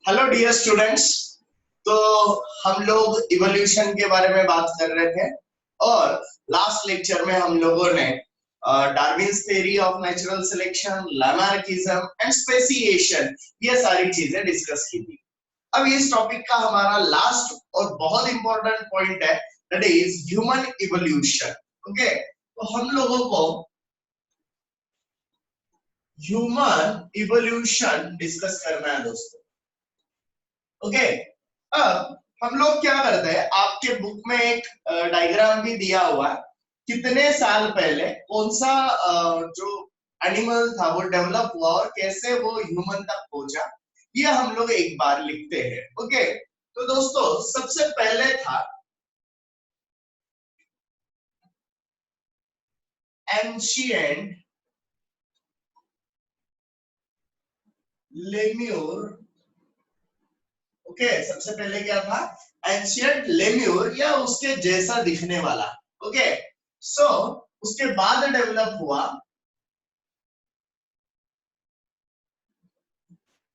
Hello dear students. तो हम लोग इवोल्यूशन के बारे में बात कर रहे थे और लास्ट लेक्चर में हम लोगों ने Darwin's theory of natural selection, Lamarckism and speciation ये सारी चीजें डिस्कस की थी। अब इस टॉपिक का हमारा लास्ट और बहुत इंपॉर्टेंट पॉइंट है, that is human evolution. Okay, तो हम लोगों को ह्यूमन इवोल्यूशन डिस्कस करना है दोस्तों। ओके, अब हम लोग क्या करते हैं, आपके बुक में एक डायग्राम भी दिया हुआ है, कितने साल पहले कौन सा जो एनिमल था वो डेवलप हुआ और कैसे वो ह्यूमन तक पहुंचा, ये हम लोग एक बार लिखते हैं। ओके, तो दोस्तों सबसे पहले था एंशिएंट लेम्यूर। ओके, सबसे पहले क्या था, एंशिएंट लेम्यूर या उसके जैसा दिखने वाला। ओके, सो उसके बाद डेवलप हुआ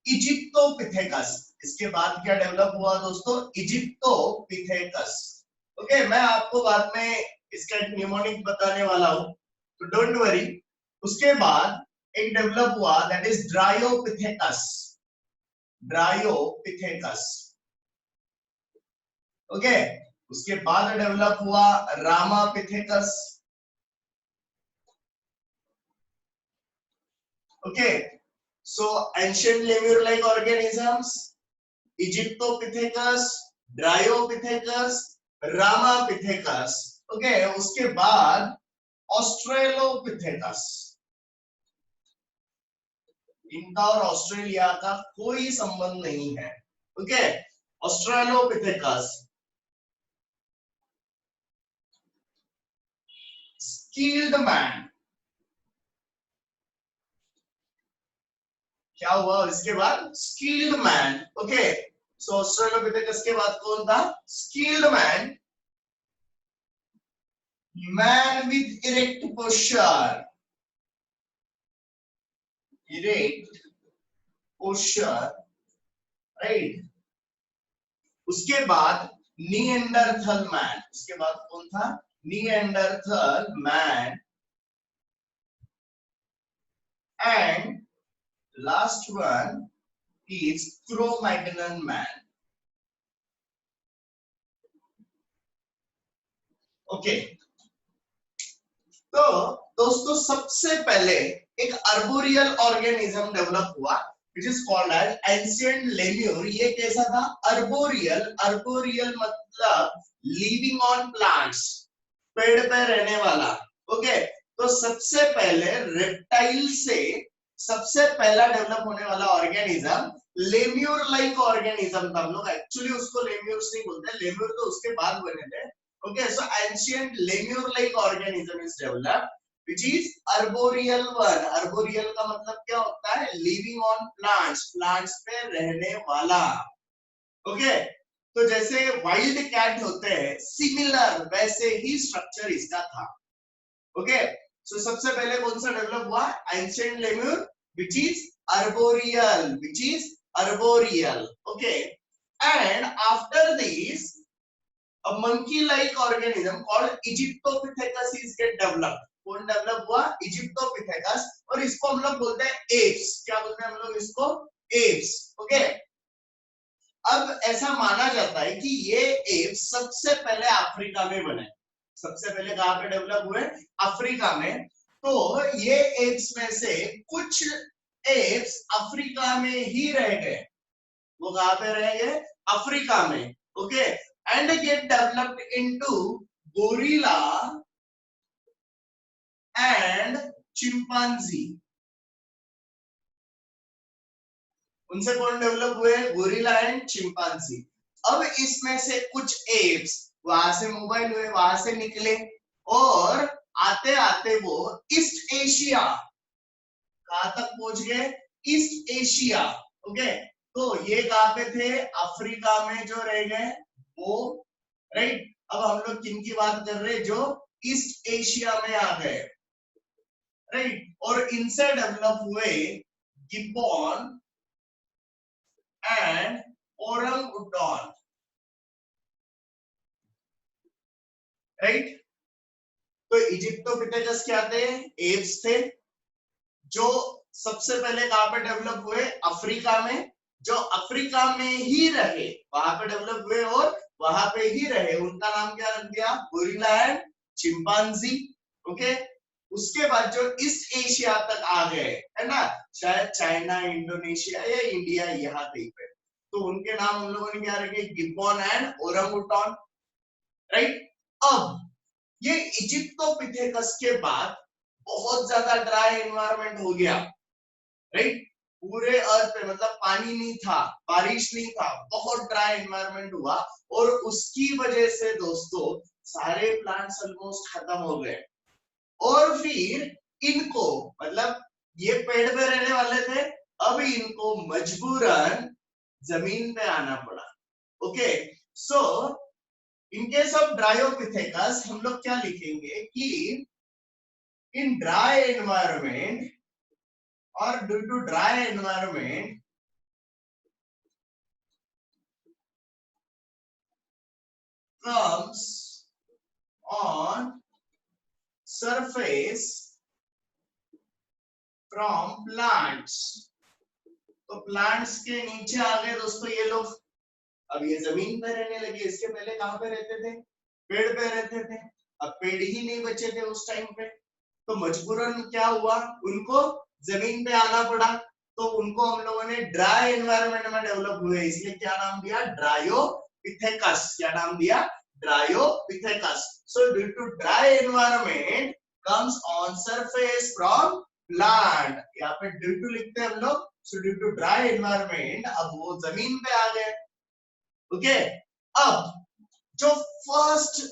इजिप्टोपिथेकस। इसके बाद क्या डेवलप हुआ दोस्तों, इजिप्टोपिथेकस। ओके, मैं आपको बाद में इसका एक न्यूमोनिक बताने वाला हूं, तो डोंट वरी। उसके बाद एक डेवलप हुआ, that is Dryopithecus. Dryopithecus. Okay, उसके बाद डेवलप हुआ Ramapithecus. Okay, so ancient lemur-like organisms, Egyptopithecus, Dryopithecus, Ramapithecus. Okay, उसके बाद ऑस्ट्रेलोपिथेकस। इनका और ऑस्ट्रेलिया का कोई संबंध नहीं है। Okay, Australopithecus. Skilled man. क्या हुआ इसके बाद, स्किल्ड मैन। ओके, सो ऑस्ट्रेलोपिथेकस के बाद कौन था, skilled man, man with erect posture. Erect posture, right. उसके बाद निएंडरथल मैन। उसके बाद कौन था, Neanderthal man. And last one is crow-Magnon man. Okay, तो दोस्तों सबसे पहले एक अर्बोरियल ऑर्गेनिज्म डेवलप हुआ, which is called as ancient lemur। ये कैसा था, अर्बोरियल। अर्बोरियल मतलब लिविंग ऑन प्लांट्स, पेड़ पे रहने वाला। ओके, तो सबसे पहले रेप्टाइल से सबसे पहला डेवलप होने वाला ऑर्गेनिज्म लेम्यूर लाइक ऑर्गेनिज्म था। हम लोग एक्चुअली उसको लेम्यूर्स नहीं बोलते, लेम्यूर तो उसके बाद बने थे। Okay, so ancient lemur-like organism is developed, which is arboreal one. Arboreal का मतलब क्या होता है, living on plants, plants पे रहने वाला। Okay, तो जैसे वाइल्ड कैट होते हैं, सिमिलर वैसे ही स्ट्रक्चर इसका था। Okay, so सबसे पहले कौन सा डेवलप हुआ, ancient lemur, which is arboreal, which is arboreal. Okay, and after this a monkey-like organism called Egyptopithecus is get developed. कौन डेवलप हुआ, Egyptopithecus, और इसको हम लोग बोलते हैं apes। क्या बोलते हैं हम लोग इसको, apes। ओके, अब ऐसा माना जाता है कि ये apes सबसे पहले अफ्रीका में बने। सबसे पहले कहां पे डेवलप हुए, अफ्रीका में। तो ये apes में से कुछ apes अफ्रीका में ही रह गए। वो कहां पे रह गए, अफ्रीका में। Okay, and get developed into gorilla and chimpanzee। उनसे कौन डेवलप हुए, गोरिल्ला एंड चिंपांजी। अब इसमें से कुछ एप्स वहां से मोबाइल हुए, वहां से निकले और आते आते वो ईस्ट एशिया, कहां तक पहुंच गए, ईस्ट एशिया। ओके, तो ये कहां पे थे, अफ्रीका में जो रह गए वो, राइट। अब हम लोग किन की बात कर रहे हैं, जो ईस्ट एशिया में आ गए, राइट। और इनसे डेवलप हुए गिब्बन एंड ओरंगुटान, राइट। तो इजिप्टोपिथेकस क्या थे? एप्स थे, जो सबसे पहले कहां पे डेवलप हुए? अफ्रीका में। जो अफ्रीका में ही रहे, वहां पे डेवलप हुए और वहां पे ही रहे, उनका नाम क्या रख दिया? Gorilla and chimpanzee. ओके, उसके बाद जो ईस्ट एशिया तक आ गए, है ना, शायद चाइना, इंडोनेशिया या इंडिया, यहाँ कहीं पे, तो उनके नाम हम लोगों ने क्या रखे? Gibbon and orangutan, right. अब ये इजिप्टोपिथेकस के बाद बहुत ज्यादा ड्राई एनवायरनमेंट हो गया, राइट। पूरे अर्थ पे मतलब पानी नहीं था, बारिश नहीं था, बहुत ड्राई एनवायरनमेंट हुआ, और उसकी वजह से दोस्तों सारे प्लांट्स ऑलमोस्ट खत्म हो गए। और फिर इनको, मतलब ये पेड़ पे रहने वाले थे, अब इनको मजबूरन जमीन पे आना पड़ा। Okay, so in case of Dryopithecus हम लोग क्या लिखेंगे कि in dry environment or due to dry environment comes on surface from plants। तो प्लांट्स के नीचे आ गए दोस्तों ये लोग, अब ये जमीन पे रहने लगे। इसके पहले कहां पे रहते थे? पेड़ पे रहते थे। अब पेड़ ही नहीं बचे थे उस टाइम पे, तो मजबूरन क्या हुआ? उनको जमीन पे आना पड़ा। तो उनको हम लोगों ने ड्राई एनवायरनमेंट में डेवलप हुए, इसलिए क्या नाम दिया? ड्रायोपिथेकस। क्या नाम दिया? Dryopithecus. So due to dry environment comes on surface from plant, यहाँ पे ड्यू टू लिखते हैं हम लोग। So due to dry environment अब वो जमीन पे आ गए। ओके, अब जो फर्स्ट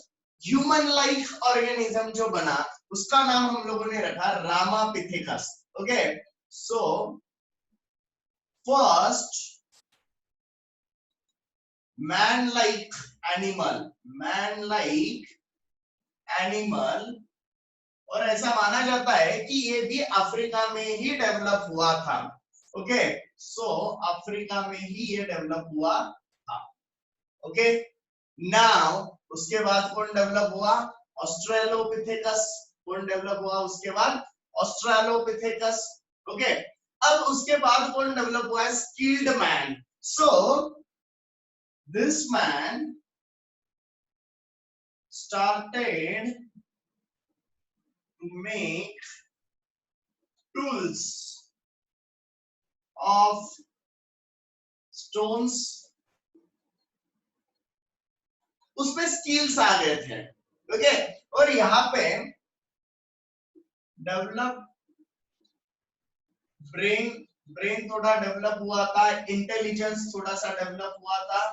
ह्यूमन लाइक ऑर्गेनिज्म जो बना, उसका नाम हम लोगों ने रखा Ramapithecus. Okay, so first man like animal, और ऐसा माना जाता है कि ये भी अफ्रीका में ही डेवलप हुआ था। ओके, सो अफ्रीका में ही ये डेवलप हुआ था। ओके, नाउ उसके बाद कौन डेवलप हुआ? ऑस्ट्रेलोपिथेकस। कौन डेवलप हुआ उसके बाद? ऑस्ट्रेलोपिथेकस। ओके, अब उसके बाद कौन डेवलप हुआ? Skilled man. So this man started to make tools of stones। उसमें स्किल्स आ गए थे। ओके, और यहाँ पे डेवलप ब्रेन थोड़ा डेवलप हुआ था, इंटेलिजेंस थोड़ा सा डेवलप हुआ था।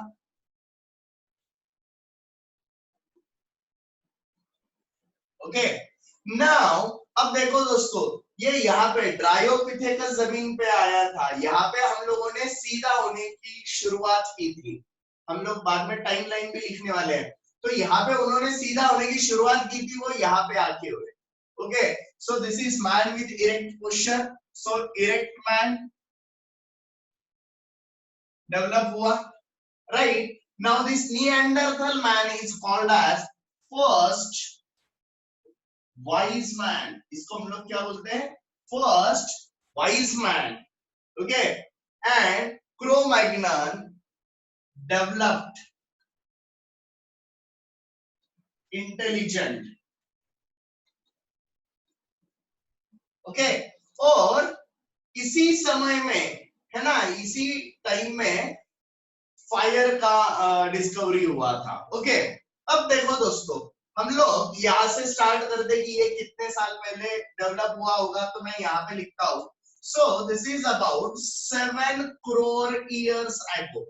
ओके, नाउ अब देखो दोस्तों, ये यहाँ पे ड्रायोपिथेकस जमीन पे आया था, यहाँ पे हम लोगों ने सीधा होने की शुरुआत की थी। हम लोग बाद में टाइमलाइन भी लिखने वाले हैं। तो यहाँ पे उन्होंने सीधा होने की शुरुआत की थी, वो यहाँ पे आके हुए। Okay, so this is man with erect posture. So erect man develop हुआ, right. Now this Neanderthal man is called as first wise man. इसको हम लोग क्या बोलते हैं? First wise man. Okay, and Cro-Magnon developed intelligent. Okay, और इसी समय में, है ना, इसी टाइम में फायर का डिस्कवरी हुआ था। ओके, अब देखो दोस्तों, हम लोग यहाँ से स्टार्ट कर दे कि ये कितने साल पहले डेवलप हुआ होगा, तो मैं यहाँ पे लिखता हूँ। So this is about 7 crore years ago।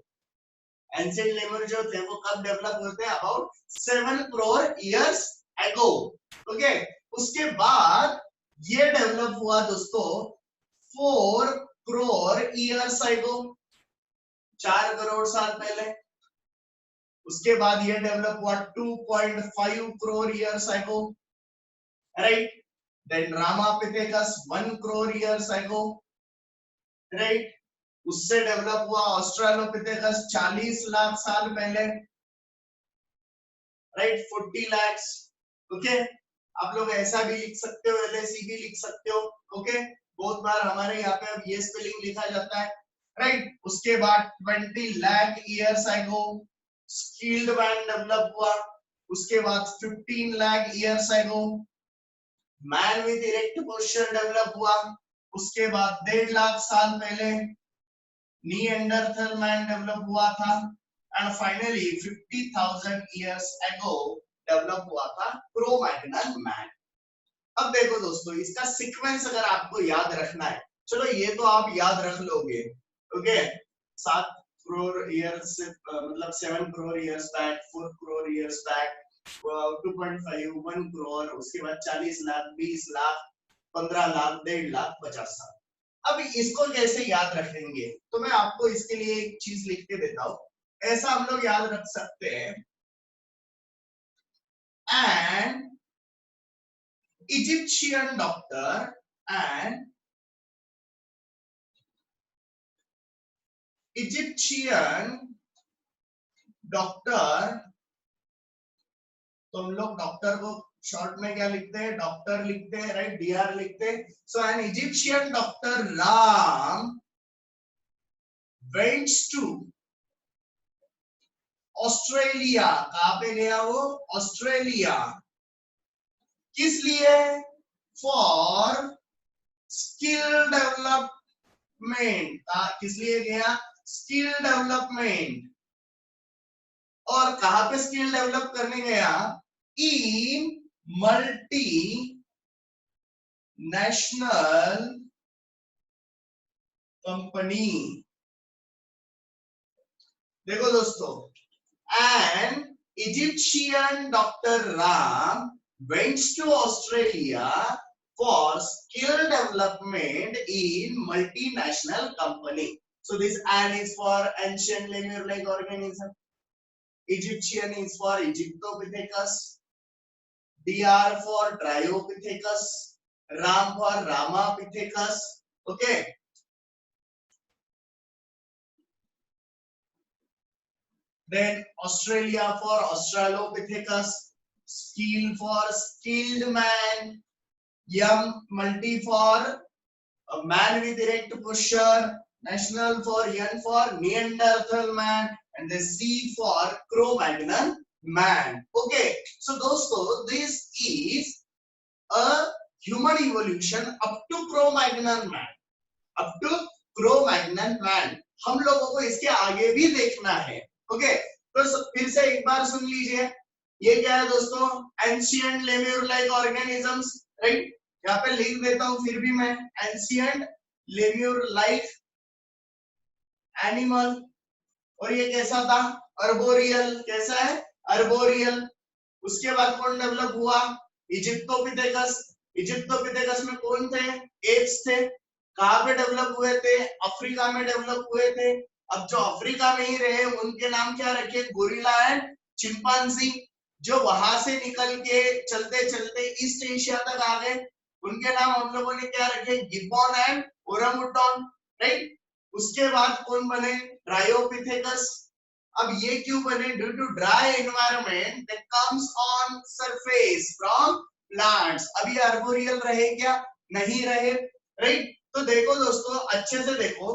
Ancient lemur जो थे वो कब डेवलप होते हैं? About 7 crore years ago। Okay, उसके बाद ये डेवलप हुआ दोस्तों 4 crore years ago, 4 करोड़ साल पहले। उसके बाद ये डेवलप हुआ 2.5 crore years ago, right? Then Ramapithecus 1 crore years ago, right? उससे डेवलप हुआ ऑस्ट्रेलोपिथेकस 40 लाख साल पहले, राइट, 40 lakhs। ओके, आप लोग ऐसा भी लिख सकते हो, एलएसी भी लिख सकते हो। ओके, बहुत बार हमारे यहाँ पे अब ये स्पेलिंग लिखा जाता है, राइट। उसके बाद 20 lakh years ago skilled man develop हुआ। उसके बाद 15 lakh years ago man with erect posture develop हुआ। उसके बाद 1.5 लाख साल पहले निएंडरथल मैन डेवलप हुआ था। And finally 50,000 years ago develop हुआ था क्रो-मैग्नन मैन। अब देखो दोस्तों, इसका सीक्वेंस अगर आपको याद रखना है, चलो ये तो आप याद रख लोगे। ओके, 7 करोड़ ईयर्स मतलब 7 crore years back, 4 crore years back, 2.5, 1 crore, उसके बाद 40 लाख, 20 लाख, 15 लाख, 1.5 लाख, 50 साल। अब इसको कैसे याद रखेंगे, तो मैं आपको इसके लिए एक चीज लिख के देता हूं। ऐसा हम लोग याद रख सकते हैं, and Egyptian doctor and Egyptian doctor, तो हम लोग डॉक्टर को शॉर्ट में क्या लिखते हैं, डॉक्टर लिखते हैं, राइट, डीआर लिखते हैं। So an Egyptian doctor Ram wents to Australia. कहां पे गया वो, ऑस्ट्रेलिया। किस लिए, फॉर स्किल डेवलपमेंट। किस लिए गया, स्किल डेवलपमेंट। और कहां पे स्किल डेवलप करने गया, इन मल्टी नेशनल कंपनी। देखो दोस्तों, and Egyptian doctor Ram went to Australia for skill development in multinational company. So this N is for ancient lemur-like organism, Egyptian is for Egyptopithecus, DR for Dryopithecus, Ram for Ramapithecus. Okay. Then Australia for Australopithecus, skill for skilled man, M multi for a man with erect posture, national for N for Neanderthal man, and the C for Cro-Magnon man. Okay, so दोस्तों, this is a human evolution up to Cro-Magnon man, up to Cro-Magnon man। हम लोगों को इसके आगे भी देखना है। Okay, तो फिर से एक बार सुन लीजिए, ये क्या है दोस्तों, ancient lemur like organisms, right. यहाँ पे लिख देता हूं फिर भी मैं, एंशिएंट लेम्यूर लाइक एनिमल। और ये कैसा था, अर्बोरियल। कैसा है, अर्बोरियल। उसके बाद कौन डेवलप हुआ, इजिप्टोपिथेकस। इजिप्टोपिथेकस में कौन थे, एप्स थे। कहां पे डेवलप हुए थे, अफ्रीका में डेवलप हुए थे। अब जो अफ्रीका में ही रहे उनके नाम क्या रखे, गोरिल्ला एंड चिंपांजी। जो वहां से निकल के चलते चलते ईस्ट एशिया तक आ गए, उनके नाम हम लोगों ने क्या रखे, गिब्बन एंड ओरांगुटान, राइट। उसके बाद कौन बने, ड्रायोपिथेकस। अब ये क्यों बने, due to dry environment that comes on surface from plants. अब ये अर्बोरियल रहे क्या, नहीं रहे, राइट। तो देखो दोस्तों, अच्छे से देखो,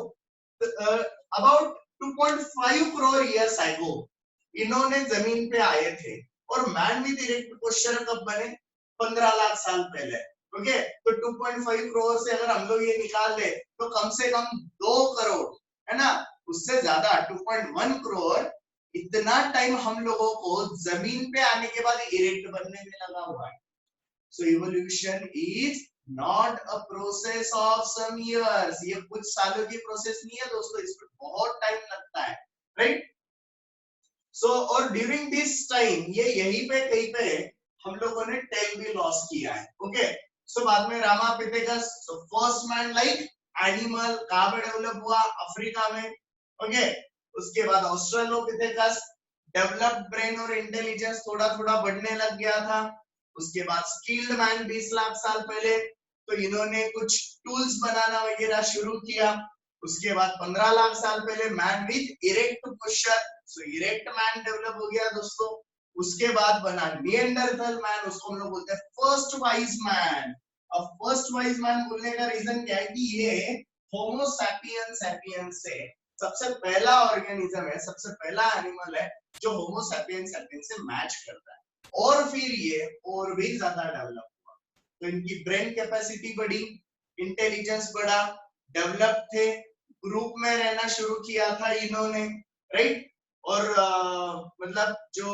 अबाउट 2.5 करोड़ ईयर्स अगो इन्होंने जमीन पे आए थे, और मैन विद इरेक्ट पोस्चर कब बने, 15 लाख साल पहले। ओके, तो 2.5 करोड़ से अगर हम लोग ये निकाल ले तो कम से कम 2 करोड़, है ना, उससे ज्यादा 2.1 करोड़, इतना टाइम हम लोगों को जमीन पे आने के बाद इरेक्ट बनने में लगा हुआ है। So evolution is not a process of some years. ये कुछ सालों की प्रोसेस नहीं है दोस्तों, इसमें बहुत टाइम लगता है, राइट। सो और ड्यूरिंग दिस टाइम ये यहीं पे कहीं पे हम लोगों ने टेल भी लॉस किया है। ओके, सो बाद में Ramapithecus, so first man like animal कहां पे डेवलप हुआ, अफ्रीका में। ओके, उसके बाद ऑस्ट्रेलोपिथेकस, डेवलप्ड ब्रेन और इंटेलिजेंस थोड़ा थोड़ा बढ़ने लग गया था। उसके बाद स्किल्ड मैन 20 लाख साल पहले, तो इन्होंने कुछ टूल्स बनाना वगैरह शुरू किया। उसके बाद 15 लाख साल पहले man with erect posture, so erect man develop हो गया दोस्तों। उसके बाद बना निएंडरथल मैन, उसको हम लोग बोलते हैं फर्स्ट वाइज मैन। अब फर्स्ट वाइज मैन बोलने का रीजन क्या है कि ये होमो सैपियंस सैपियंस से सबसे पहला ऑर्गेनिज्म है, सबसे पहला एनिमल है जो होमो सैपियंस सैपियंस से मैच करता है। और फिर ये और भी ज्यादा डेवलप हुआ, तो इनकी ब्रेन कैपेसिटी बढ़ी, इंटेलिजेंस बढ़ा, डेवलप थे, ग्रुप में रहना शुरू किया था इन्होंने, राइट। और मतलब जो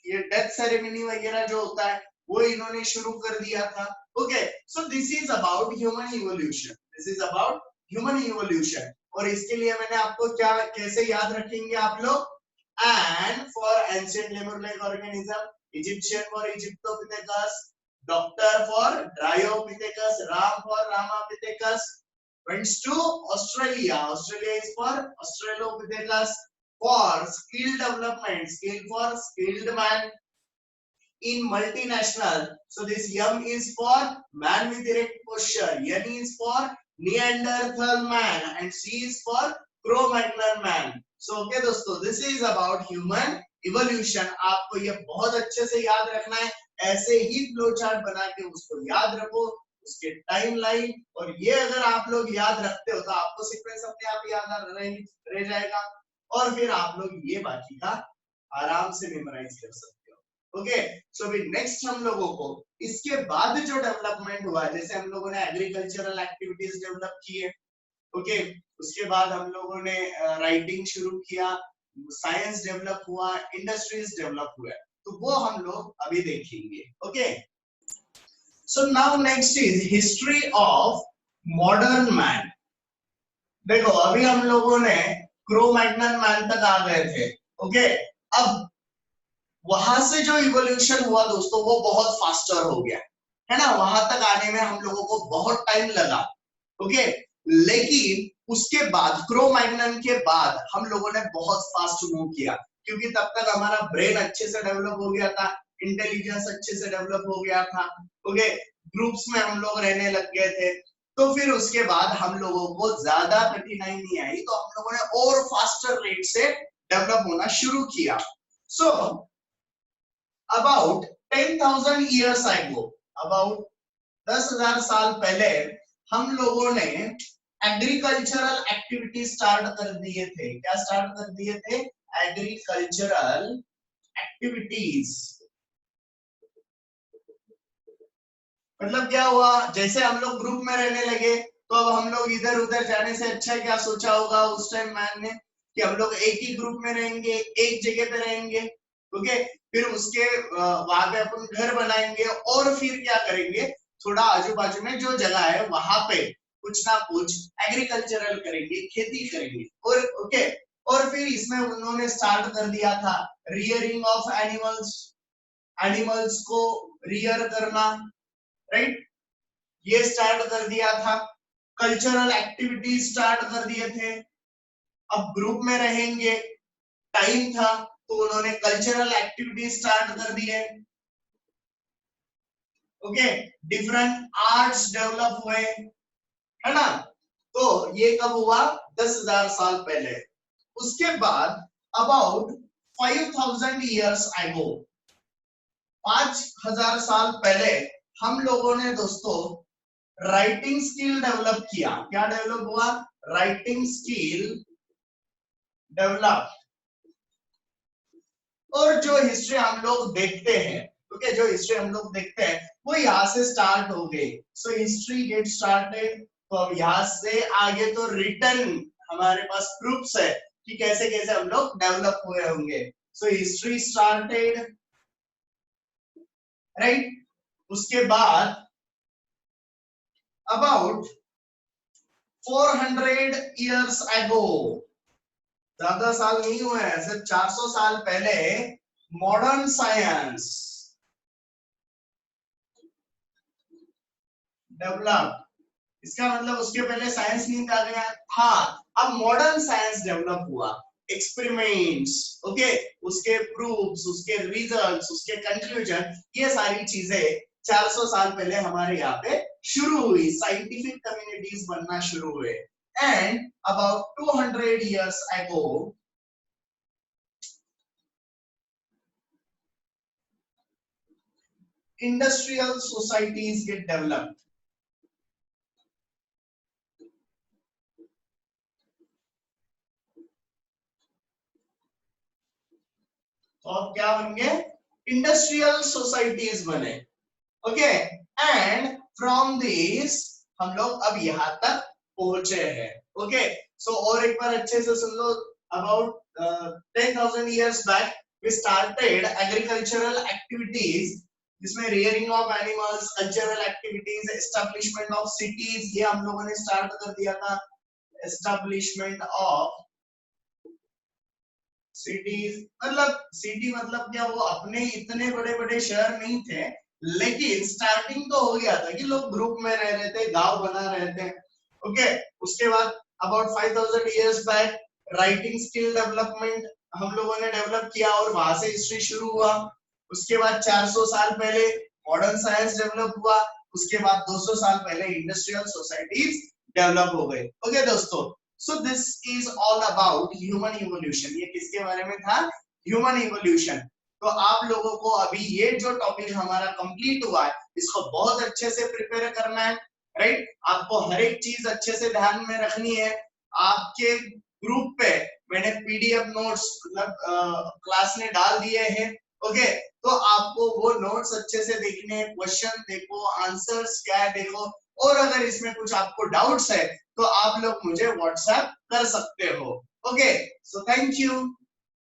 ये डेथ सेरेमनी वगैरह जो होता है वो इन्होंने शुरू कर दिया था। Okay, so this is about human evolution, this is about human evolution. और इसके लिए मैंने आपको क्या कैसे याद रखेंगे आप लोग, and for ancient lemur like organism, Egyptian for Egyptopithecus, doctor for Dryopithecus, Ram for Ramapithecus, went to Australia. Australia is for Australopithecus. For skill development, skill for skilled man in multinational. So this M is for man with erect posture, N is for Neanderthal man, and C is for Cro-Magnon man. So okay दोस्तों, this is about human evolution. आपको ये बहुत अच्छे से याद रखना है, ऐसे ही फ्लो चार्ट बना के उसको याद रखो, उसके टाइमलाइन, और ये अगर आप लोग याद रखते हो तो आपको सीक्वेंस अपने आप याद रह जाएगा, और फिर आप लोग ये बाकी का आराम से मेमोराइज कर सकते हो। ओके, सो अभी नेक्स्ट हम लोगों को इसके बाद जो डेवलपमेंट हुआ, जैसे हम लोगों ने एग्रीकल्चरल एक्टिविटीज डेवलप की है, ओके, उसके बाद हम लोगों ने राइटिंग शुरू किया, साइंस डेवलप हुआ, इंडस्ट्रीज डेवलप हुआ, तो वो हम लोग अभी देखेंगे। Okay, so now next is history of modern man. देखो अभी हम लोगों ने क्रो-मैग्नन मैन तक आ गए थे, ओके। अब वहां से जो इवोल्यूशन हुआ दोस्तों वो बहुत फास्टर हो गया है ना, वहां तक आने में हम लोगों को बहुत टाइम लगा, ओके। लेकिन उसके बाद क्रो-मैग्नन के बाद हम लोगों ने बहुत फास्ट मूव किया, क्योंकि तब तक हमारा ब्रेन अच्छे से डेवलप हो गया था, इंटेलिजेंस अच्छे से डेवलप हो गया था, ओके, ग्रुप्स में हम लोग रहने लग गए थे, तो फिर उसके बाद हम लोगों को ज्यादा कठिनाई नहीं आई, तो हम लोगों ने और फास्टर रेट से डेवलप होना शुरू किया। So about 10,000 years ago, about 10,000 साल पहले हम लोगों ने एग्रीकल्चरल एक्टिविटी स्टार्ट कर दिए थे। क्या स्टार्ट कर दिए थे? Agricultural activities. मतलब क्या हुआ, जैसे हम लोग ग्रुप में रहने लगे तो अब हम लोग इधर उधर जाने से अच्छा क्या सोचा होगा उस टाइम मैन ने, कि हम लोग एक ही ग्रुप में रहेंगे, एक जगह पे रहेंगे, ओके। फिर उसके वहां पे अपन घर बनाएंगे, और फिर क्या करेंगे, थोड़ा आजू बाजू में जो जगह है वहां पे कुछ ना कुछ एग्रीकल्चरल करेंगे, खेती करेंगे, और ओके। और फिर इसमें उन्होंने स्टार्ट कर दिया था रियरिंग ऑफ एनिमल्स, एनिमल्स को रियर करना, राइट, ये स्टार्ट कर दिया था। कल्चरल एक्टिविटीज स्टार्ट कर दिए थे। अब ग्रुप में रहेंगे, टाइम था, तो उन्होंने कल्चरल एक्टिविटीज स्टार्ट कर दिए, ओके। डिफरेंट आर्ट्स डेवलप हुए, है ना। तो ये कब हुआ? 10,000 साल पहले। उसके बाद अबाउट 5,000 years ago, 5,000 साल पहले हम लोगों ने दोस्तों राइटिंग स्किल डेवलप किया। क्या डेवलप हुआ? Writing skill develop. और जो हिस्ट्री हम लोग देखते हैं, ओके, जो हिस्ट्री हम लोग देखते हैं वो यहाँ से स्टार्ट हो गई। सो हिस्ट्री गेट स्टार्टेड, तो अब यहाँ से आगे तो रिटर्न हमारे पास प्रूफ्स है कि कैसे कैसे हम लोग डेवलप हुए होंगे। So history started, right. उसके बाद अबाउट 400 years ago, ज्यादा साल नहीं हुए हैं, सिर्फ 400 साल पहले मॉडर्न साइंस डेवलप। इसका मतलब उसके पहले साइंस नहीं था गया, हाँ, अब मॉडर्न साइंस डेवलप हुआ। एक्सपेरिमेंट्स, ओके, उसके प्रूफ्स, उसके रिजल्ट्स, उसके कंक्लूजन, ये सारी चीजें 400 साल पहले हमारे यहाँ पे शुरू हुई, साइंटिफिक कम्युनिटीज बनना शुरू हुए। and about 200 years ago, industrial societies get developed. तो अब क्या बन गए? इंडस्ट्रियल सोसाइटीज बने. ओके, एंड फ्रॉम दिस हम लोग अब यहाँ तक पहुंचे हैं. ओके, सो और एक बार अच्छे से सुन लो. About 10,000 years back we started agricultural activities, जिसमें rearing of animals, cultural activities, establishment of cities, ये हम लोगों ने स्टार्ट कर दिया था. establishment of सिटीज, मतलब सिटी मतलब क्या, वो अपने इतने बड़े बड़े शहर नहीं थे, लेकिन स्टार्टिंग तो हो गया था कि लोग ग्रुप में रह रहे थे, गांव बना रहे थे. ओके, उसके बाद about 5,000 years back writing skill development हम लोगों ने डेवलप किया और वहां से हिस्ट्री शुरू हुआ. उसके बाद 400 साल पहले मॉडर्न साइंस डेवलप हुआ. उसके बाद 200 साल पहले इंडस्ट्रियल सोसाइटीज डेवलप हो गए. ओके दोस्तों, so this is all about human evolution. ये किसके बारे में था? Human evolution. तो आप लोगों को अभी ये जो टॉपिक हमारा कंप्लीट हुआ है, इसको बहुत अच्छे से प्रिपेयर करना है. राइट, आपको हर एक चीज अच्छे से ध्यान में रखनी है. आपके ग्रुप पे मैंने पीडीएफ नोट्स मतलब क्लास ने डाल दिए हैं. ओके, तो आपको वो नोट्स अच्छे से देखने, क्वेश्चन देखो, आंसर्स क्या है देखो, और अगर इसमें कुछ आपको डाउट्स है तो आप लोग मुझे व्हाट्सएप कर सकते हो. Okay, so thank you.